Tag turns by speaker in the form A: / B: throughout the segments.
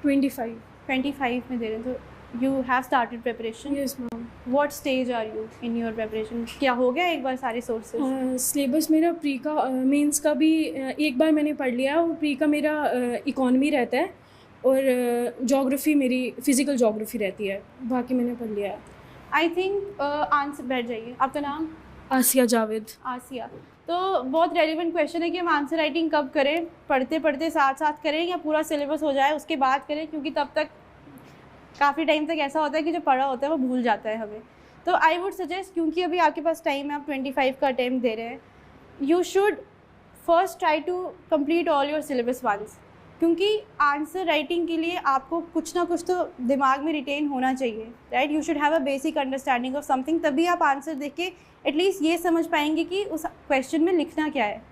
A: 25.
B: 25 में दे रहे हैं, तो you have started preparation?
A: Yes ma'am.
B: What stage are you in your preparation? क्या हो गया एक बार सारे सोर्सेज?
A: सिलेबस मेरा प्री का मेंस का भी एक बार मैंने पढ़ लिया, और प्री का मेरा इकोनॉमी रहता है, और जोग्राफ़ी मेरी फ़िज़िकल जोग्राफ़ी रहती है, बाकी मैंने पढ़ लिया है.
B: आई थिंक आंसर बैठ जाइए. आपका नाम?
A: आसिया जावेद.
B: आसिया. तो बहुत रेलिवेंट क्वेश्चन है कि हम आंसर राइटिंग कब करें, पढ़ते पढ़ते साथ साथ करें या पूरा सिलेबस हो जाए उसके बाद करें, क्योंकि तब तक काफ़ी टाइम तक ऐसा होता है कि जो पढ़ा होता है वो भूल जाता है हमें. तो आई वुड सजेस्ट, क्योंकि अभी आपके पास टाइम है, आप 25 का अटैम्प्ट दे रहे हैं, you should first try to complete all your syllabus once, क्योंकि आंसर राइटिंग के लिए आपको कुछ ना कुछ तो दिमाग में रिटेन होना चाहिए, right? You should have a basic understanding of something, तभी आप आंसर देख के एटलीस्ट ये समझ पाएंगे कि उस क्वेश्चन में लिखना क्या है.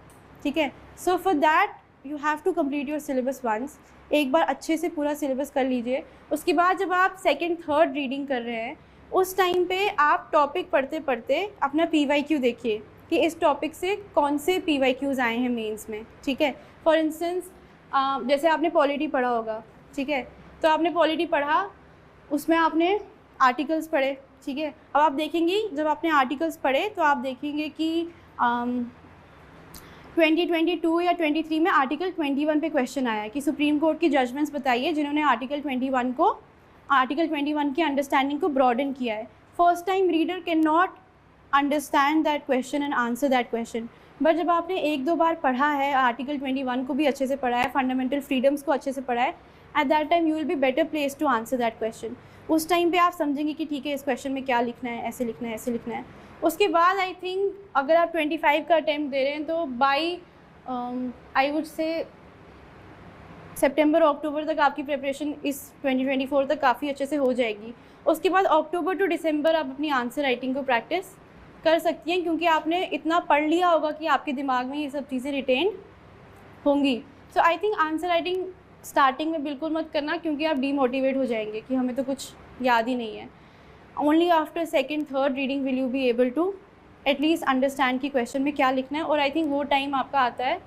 B: ठीक है? So for that you have to complete your syllabus once. एक बार अच्छे से पूरा सिलेबस कर लीजिए. उसके बाद जब आप सेकेंड थर्ड रीडिंग कर रहे हैं, उस टाइम पे आप टॉपिक पढ़ते पढ़ते अपना PYQ देखिए कि इस टॉपिक से कौन से PYQs आए हैं मेंस में. ठीक है? फॉर इंस्टेंस जैसे आपने पॉलिटी पढ़ा होगा, ठीक है? तो आपने पॉलिटी पढ़ा, उसमें आपने आर्टिकल्स पढ़े, ठीक है? अब आप देखेंगे, जब आपने आर्टिकल्स पढ़े तो आप देखेंगे कि 2022 या 23 में आर्टिकल 21 पे क्वेश्चन आया है कि सुप्रीम कोर्ट की जजमेंट्स बताइए जिन्होंने आर्टिकल 21 की अंडरस्टैंडिंग को ब्रॉडन किया है. First time reader can not understand that question and answer that question, but जब आपने एक दो बार पढ़ा है, आर्टिकल 21 को भी अच्छे से पढ़ा है, फंडामेंटल फ्रीडम्स को अच्छे से पढ़ा है, at that time you will be better place to answer that question. उस टाइम पे आप समझेंगे कि ठीक है, इस क्वेश्चन में क्या लिखना है, ऐसे लिखना है, ऐसे लिखना है. उसके बाद आई थिंक अगर आप 25 का अटैम्प्ट दे रहे हैं तो बाई आई वुड से सितंबर अक्टूबर तक आपकी प्रिपरेशन इस 2024 तक काफ़ी अच्छे से हो जाएगी. उसके बाद अक्टूबर टू दिसंबर आप अपनी आंसर राइटिंग को प्रैक्टिस कर सकती हैं, क्योंकि आपने इतना पढ़ लिया होगा कि आपके दिमाग में ये सब चीज़ें रिटेन होंगी. So I think answer writing starting में बिल्कुल मत करना, क्योंकि आप डीमोटिवेट हो जाएंगे कि हमें तो कुछ याद ही नहीं है. Only after second third reading will you be able to at least understand कि क्वेश्चन में क्या लिखना है. और आई थिंक वो टाइम आपका आता है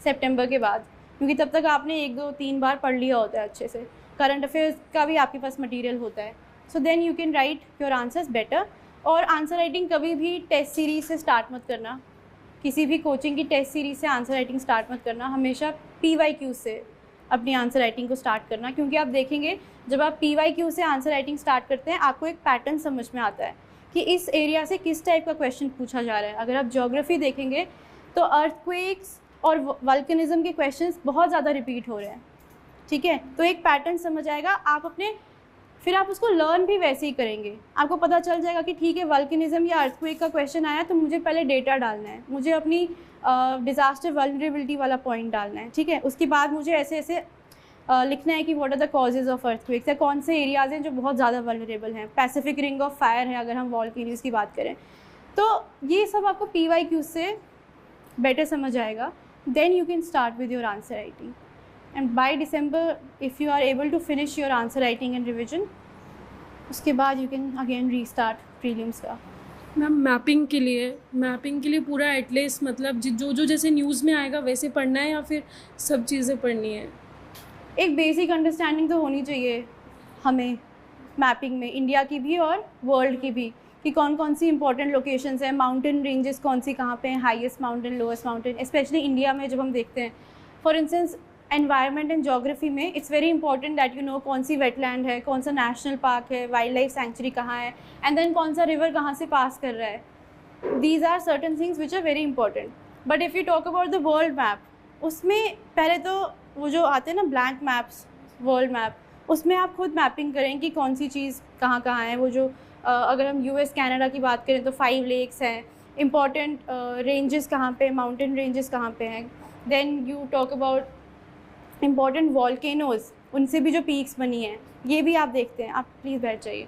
B: सितंबर के बाद, क्योंकि तब तक आपने 1 2 3 बार पढ़ लिया होता है अच्छे से. करंट अफेयर्स का भी आपके पास मटीरियल होता है. So then you can write your answers better. और आंसर राइटिंग कभी भी टेस्ट सीरीज से स्टार्ट मत करना, किसी भी कोचिंग की टेस्ट सीरीज से आंसर राइटिंग स्टार्ट मत करना. हमेशा PYQ से अपनी आंसर राइटिंग को स्टार्ट करना, क्योंकि आप देखेंगे जब आप PYQ से आंसर राइटिंग स्टार्ट करते हैं, आपको एक पैटर्न समझ में आता है कि इस एरिया से किस टाइप का क्वेश्चन पूछा जा रहा है. अगर आप ज्योग्राफी देखेंगे तो अर्थक्वेक्स और वल्कनिज्म के क्वेश्चंस बहुत ज़्यादा रिपीट हो रहे हैं. ठीक है? तो एक पैटर्न समझ आएगा, आप अपने फिर आप उसको लर्न भी वैसे ही करेंगे. आपको पता चल जाएगा कि ठीक है, वल्कनिज्म या अर्थक्वेक का क्वेश्चन आया तो मुझे पहले डेटा डालना है, मुझे अपनी डिज़ास्टर वल्नरेबिलिटी वाला पॉइंट डालना है. ठीक है? उसके बाद मुझे ऐसे ऐसे लिखना है कि what are the causes of earthquakes, या कौन से एरियाज़ हैं जो बहुत ज़्यादा वल्नरेबल हैं. पैसिफिक रिंग ऑफ फायर है अगर हम वॉल्केनोज की बात करें. तो ये सब आपको PYQ से बेटर समझ आएगा. Then you can start with your answer writing. And by December if you are able to finish your answer writing and revision, उसके बाद you can again restart prelims का.
A: मैम मैपिंग के लिए पूरा at least मतलब जो जैसे न्यूज़ में आएगा वैसे पढ़ना है, या फिर सब चीज़ें पढ़नी है?
B: एक बेसिक अंडरस्टैंडिंग तो होनी चाहिए हमें मैपिंग में, इंडिया की भी और वर्ल्ड की भी, कि कौन कौन सी इंपॉर्टेंट लोकेशंस हैं, माउंटेन रेंजेस कौन सी कहाँ पे हैं, highest mountain, lowest mountain, specially India में जब हम देखते हैं. For instance environment and geography में it's very important that you know कौन सी वेटलैंड है, कौन सा नेशनल पार्क है, वाइल्ड लाइफ सेंचुरी कहाँ है, एंड देन कौन सा रिवर कहाँ से पास कर रहा है. These are certain things which are very important. But if you talk about the world map, उसमें पहले तो वो जो आते हैं ना ब्लैंक मैप्स, वर्ल्ड मैप, उसमें आप खुद मैपिंग करें कि कौन सी चीज़ कहाँ कहाँ है. वो जो अगर हम US कनाडा की बात करें तो 5 लेक्स हैं, इंपॉर्टेंट रेंजेस कहाँ पे, माउंटेन रेंजेस कहाँ पे हैं. Then you talk about important volcanoes, उनसे भी जो पीक्स बनी हैं, ये भी आप देखते हैं. आप प्लीज़ बैठ जाइए.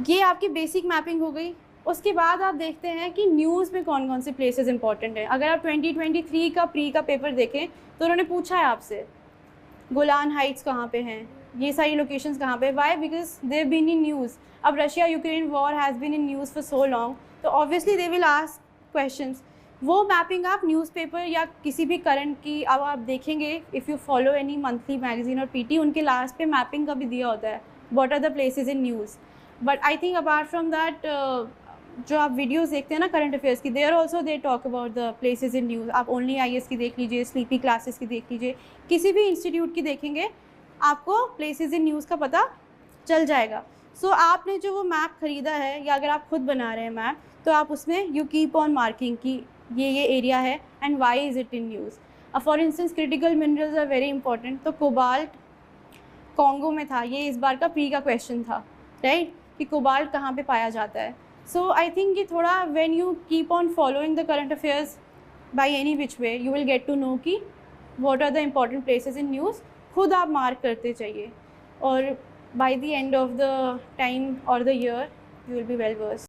B: ये आपकी बेसिक मैपिंग हो गई. उसके बाद आप देखते हैं कि न्यूज़ में कौन कौन से प्लेसेस इंपॉर्टेंट हैं. अगर आप 2023 का प्री का पेपर देखें तो उन्होंने पूछा है आपसे गोलान हाइट्स कहाँ पे हैं, ये सारी लोकेशंस कहाँ पे. Why? Because they have been in news. अब Russia Ukraine war has been in news for so long, तो obviously they will ask questions वो मैपिंग आप न्यूज़पेपर या किसी भी करंट की, अब आप देखेंगे if you follow any monthly magazine और पीटी, उनके लास्ट पे मैपिंग का भी दिया होता है, what are the places in news. But I think apart from that, जो आप वीडियोस देखते हैं ना करंट अफेयर्स की, there also they talk about the places in news. आप ओनली IAS की देख लीजिए, स्लीपी क्लासेस की देख लीजिए, किसी भी इंस्टीट्यूट की देखेंगे, आपको प्लेसेस इन न्यूज़ का पता चल जाएगा। सो आपने जो वो मैप ख़रीदा है, या अगर आप खुद बना रहे हैं मैप, तो आप उसमें यू कीप ऑन मार्किंग कि ये एरिया है and why is it in news. For instance critical minerals are very important, तो कोबाल्ट कॉन्गो में था, ये इस बार का प्री का क्वेश्चन था, राइट, कि कोबाल्ट कहाँ पे पाया जाता है। सो आई थिंक ये थोड़ा, when you keep on following the current affairs by any which way, you will get to know कि what are the important places in news. खुद आप मार्क करते चाहिए, और by the end of the time और the year you will be well versed.